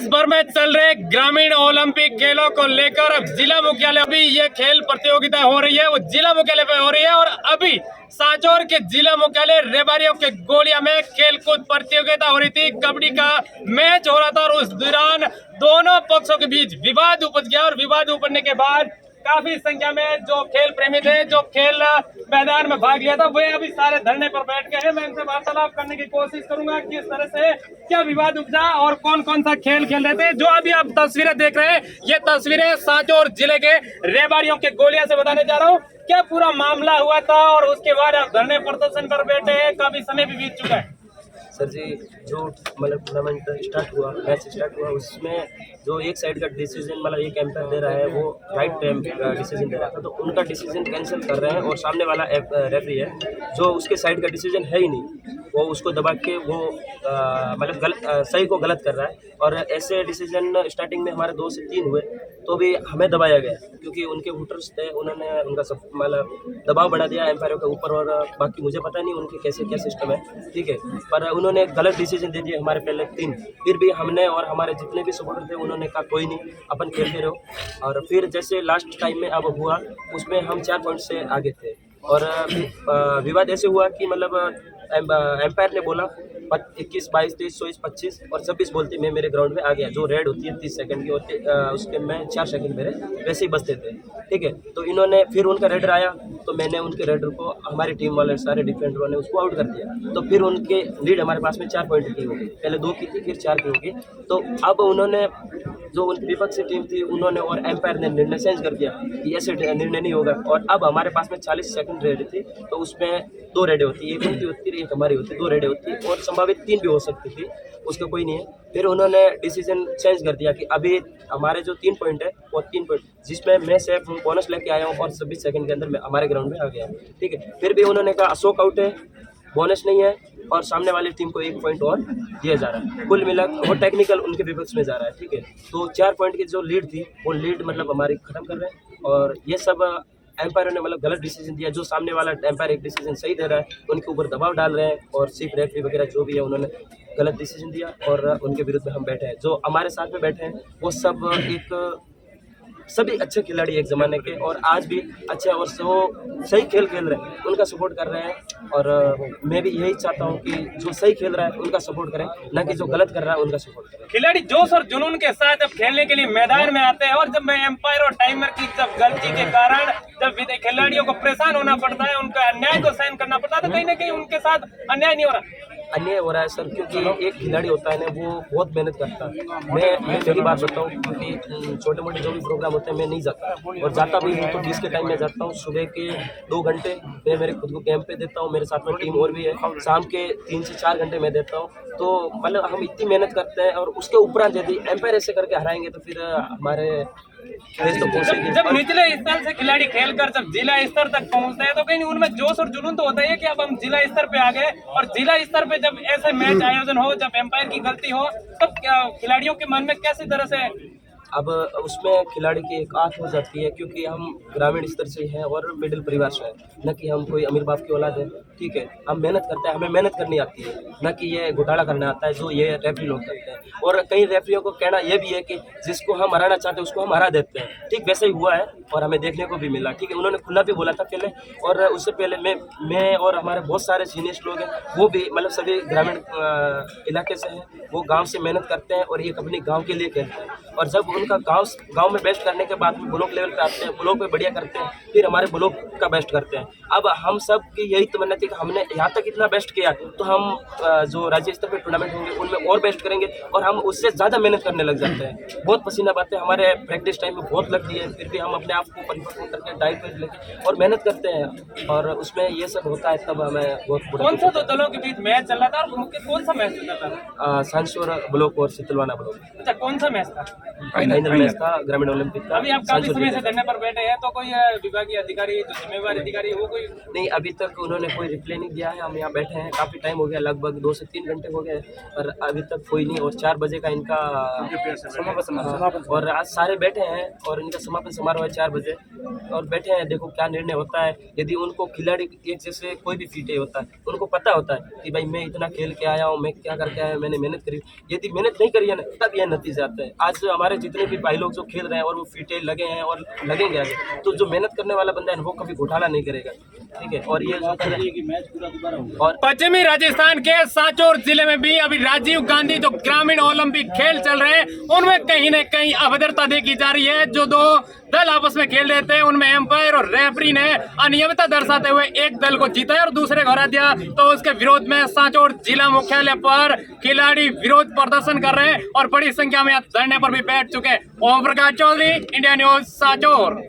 देश भर में चल रहे ग्रामीण ओलंपिक खेलों को लेकर अब जिला मुख्यालय अभी ये खेल प्रतियोगिता हो रही है, वो जिला मुख्यालय पे हो रही है। और अभी सांचौर के जिला मुख्यालय रेबारियों के गोलिया में खेल कूद प्रतियोगिता हो रही थी। कबड्डी का मैच हो रहा था और उस दौरान दोनों पक्षों के बीच विवाद उपज गया और विवाद उपजने के बाद काफी संख्या में जो खेल प्रेमी थे, जो खेल मैदान में भाग लिया था, वे अभी सारे धरने पर बैठ गए हैं। मैं इनसे वार्तालाप करने की कोशिश करूंगा कि किस तरह से क्या विवाद उपजा और कौन कौन सा खेल खेल रहे थे। जो अभी आप तस्वीरें देख रहे हैं, ये तस्वीरें सांचौर जिले के रेबारियों के गोलिया से बताने जा रहा हूँ। क्या पूरा मामला हुआ था और उसके बाद आप धरने प्रदर्शन पर बैठे हैं, काफी समय भी बीत चुका है। सर जी, जो मतलब टूर्नामेंट स्टार्ट हुआ, मैच स्टार्ट हुआ, उसमें जो एक साइड का डिसीजन मतलब एक एम्पायर दे रहा है, वो राइट टाइम डिसीजन दे रहा था, तो उनका डिसीजन कैंसिल कर रहे हैं। और सामने वाला रेफरी है जो उसके साइड का डिसीजन है ही नहीं, वो उसको दबा के वो मतलब सही को गलत कर रहा है। और ऐसे डिसीजन स्टार्टिंग में हमारे 2 से 3 हुए, तो भी हमें दबाया गया क्योंकि उनके वोटर्स थे, उन्होंने उनका सब मतलब दबाव बढ़ा दिया एम्पायरों के ऊपर। और बाकी मुझे पता नहीं उनके कैसे क्या सिस्टम है, ठीक है, पर उन्होंने गलत डिसीजन दे दिए हमारे पहले 3। फिर भी हमने और हमारे जितने भी सपोर्टर थे, उन्होंने कहा कोई नहीं, अपन खेलते रहो। और फिर जैसे लास्ट टाइम में अब हुआ, उसमें हम 4 पॉइंट से आगे थे। और विवाद ऐसे हुआ कि मतलब एम्पायर ने बोला 21, 22, 23, 24, 25 और 26 बोलते मैं मेरे ग्राउंड में आ गया। जो रेड होती है 30 सेकंड की होती है, उसके में 4 सेकंड मेरे वैसे ही बचते थे, ठीक है। तो इन्होंने फिर उनका रेडर आया, तो मैंने उनके रेडर को, हमारी टीम वाले सारे डिफेंडरों ने उसको आउट कर दिया। तो फिर उनके लीड हमारे पास में 4 पॉइंट की होगी, पहले 2 की थी, फिर 4 की होगी। तो अब उन्होंने जो उनकी विपक्षी टीम थी, उन्होंने और एम्पायर ने निर्णय चेंज कर दिया कि ऐसे निर्णय नहीं होगा। और अब हमारे पास में 40 सेकंड रेड थी, तो उसमें 2 रेडें होती, एक उनकी होती है, एक हमारी होती, 2 रेडें होती और संभावित 3 भी हो सकती थी, उसका कोई नहीं है। फिर उन्होंने डिसीजन चेंज कर दिया कि अभी हमारे जो 3 पॉइंट है, वो 3 पॉइंट जिसमें मैं सिर्फ बोनस लेके आया हूँ और 26 सेकंड के अंदर मैं हमारे ग्राउंड में आ गया, ठीक है। फिर भी उन्होंने कहा अशोक आउट है, बोनस नहीं है और सामने वाली टीम को 1 पॉइंट और दिया जा रहा है। कुल मिला वो टेक्निकल उनके विपक्ष में जा रहा है, ठीक है। तो 4 पॉइंट की जो लीड थी, वो लीड मतलब हमारी खत्म कर रहे हैं। और ये सब एम्पायर ने मतलब गलत डिसीजन दिया। जो सामने वाला एम्पायर एक डिसीजन सही दे रहा है, उनके ऊपर दबाव डाल रहे हैं। और चीफ रेफरी वगैरह जो भी है, उन्होंने गलत डिसीजन दिया और उनके विरुद्ध में हम बैठे हैं। जो हमारे साथ में बैठे हैं, वो सब सभी अच्छे खिलाड़ी एक ज़माने के, और आज भी अच्छे और वो सही खेल खेल रहे हैं, उनका सपोर्ट कर रहे हैं। और मैं भी यही चाहता हूं कि जो सही खेल रहा है उनका सपोर्ट करें, ना कि जो गलत कर रहा है उनका सपोर्ट करें। खिलाड़ी जोश और जुनून के साथ जब खेलने के लिए मैदान में आते हैं, और जब एम्पायर और टाइमर की जब गलती के कारण जब खिलाड़ियों को परेशान होना पड़ता है, उनका अन्याय को सहन करना पड़ता है, तो कहीं ना कहीं उनके साथ अन्याय नहीं हो रहा। अन्याय हो रहा है सर, क्योंकि एक खिलाड़ी होता है ना, वो बहुत मेहनत करता है। मैं मेरी बात बताऊं, क्योंकि छोटे मोटे जो भी प्रोग्राम होते हैं मैं नहीं जाता, और जाता भी हूँ तो 20 के टाइम में जाता हूँ। सुबह के 2 घंटे मैं मेरे खुद को कैंप पे देता हूँ, मेरे साथ में टीम और भी है। शाम के 3 से 4 घंटे मैं देता हूँ। तो मतलब हम इतनी मेहनत करते हैं, और उसके उपरांत यदि एम्पायर ऐसे करके हराएंगे तो फिर हमारे जब निचले स्तर से खिलाड़ी खेलकर जब जिला स्तर तक पहुंचते हैं, तो कहीं उनमें जोश और जुनून तो होता है कि अब हम जिला स्तर पे आ गए। और जिला स्तर पे जब ऐसे मैच आयोजन हो, जब एम्पायर की गलती हो, तब खिलाड़ियों के मन में कैसी तरह से अब उसमें खिलाड़ी की एक आँख हो जाती है, क्योंकि हम ग्रामीण स्तर से हैं और मिडिल परिवार से हैं, न कि हम कोई अमीर बाप की औलाद है, ठीक है। हम मेहनत करते हैं, हमें मेहनत करनी आती है, न कि ये घोटाला करना आता है जो ये रेफरी लोग करते हैं। और कई रेफरियों को कहना ये भी है कि जिसको हम हराना चाहते हैं उसको हम हरा देते हैं, ठीक वैसे ही हुआ है और हमें देखने को भी मिला, ठीक है। उन्होंने खुला भी बोला था पहले, और उससे पहले मैं और हमारे बहुत सारे सीनियर्स लोग हैं, वो भी मतलब सभी ग्रामीण इलाके से हैं, वो गाँव से मेहनत करते हैं और एक अपने गाँव के लिए खेलते हैं। और जब उनका गांव में बेस्ट करने के बाद ब्लॉक लेवल पे आते हैं, ब्लॉक पे बढ़िया करते हैं, फिर हमारे ब्लॉक का बेस्ट करते हैं। अब हम सब की यही तमन्ना थी कि हमने यहाँ तक इतना बेस्ट किया, तो हम जो राज्य स्तर पे टूर्नामेंट होंगे उनमें और बेस्ट करेंगे, और हम उससे ज़्यादा मेहनत करने लग जाते हैं। बहुत पसीना बहाते हैं, हमारे प्रैक्टिस टाइम में बहुत लगती है, फिर भी हम अपने आप को परिपक्व करके डाइट पे लेके और मेहनत करते हैं, और उसमें ये सब होता है, तब हमें बहुत। कौन सा 2 दलों के बीच मैच चल रहा था और कौन सा मैच चल रहा था? सांचौर ब्लॉक और शीतलवाना ब्लॉक। अच्छा, कौन सा मैच था? फाइनल मैच था ग्रामीण ओलंपिक का। अभी आप काफी समय से धरने पर बैठे हैं, तो कोई विभागीय अधिकारी जो जिम्मेवार अधिकारी वो कोई नहीं, अभी तक उन्होंने कोई रिप्लाई नहीं दिया है। हम यहाँ बैठे हैं, काफ़ी टाइम हो गया, लगभग 2 से 3 घंटे हो गए, पर अभी तक कोई नहीं। और 4 बजे का इनका समापन, और आज सारे बैठे हैं और इनका समापन समारोह है 4 बजे, और बैठे हैं। देखो क्या निर्णय होता है। यदि उनको खिलाड़ी एक जैसे कोई भी फीटे होता है, उनको पता होता है कि भाई मैं इतना खेल के आया हूँ, मैं क्या करके आया हूँ, मैंने मेहनत करी। यदि मेहनत नहीं करी है ना, तब यह नतीजा आता है। आज हमारे जितने भी भाई लोग जो खेल रहे हैं और वो फीटे लगे हैं और लगेंगे आगे, तो जो मेहनत करने वाला बंदा है वो कभी घोटाला नहीं करेगा, ठीक है। और ये जो कर रहे हैं कि मैच पूरा दोबारा हो। और पश्चिमी राजस्थान के सांचौर जिले में भी अभी राजीव गांधी जो ग्रामीण ओलंपिक खेल चल रहे हैं, उनमें कहीं न कहीं अभद्रता देखी जा रही है। जो दो दल आपस में खेल रहे थे, उनमें एम्पायर और रेफरी ने अनियमितता दर्शाते हुए एक दल को जीता और दूसरे को हरा दिया। तो उसके विरोध में सांचौर जिला मुख्यालय पर खिलाड़ी विरोध प्रदर्शन कर रहे हैं और बड़ी संख्या में धरने पर भी बैठ चुके हैं। Om Prakash Chaudhary, India news, Sanchore.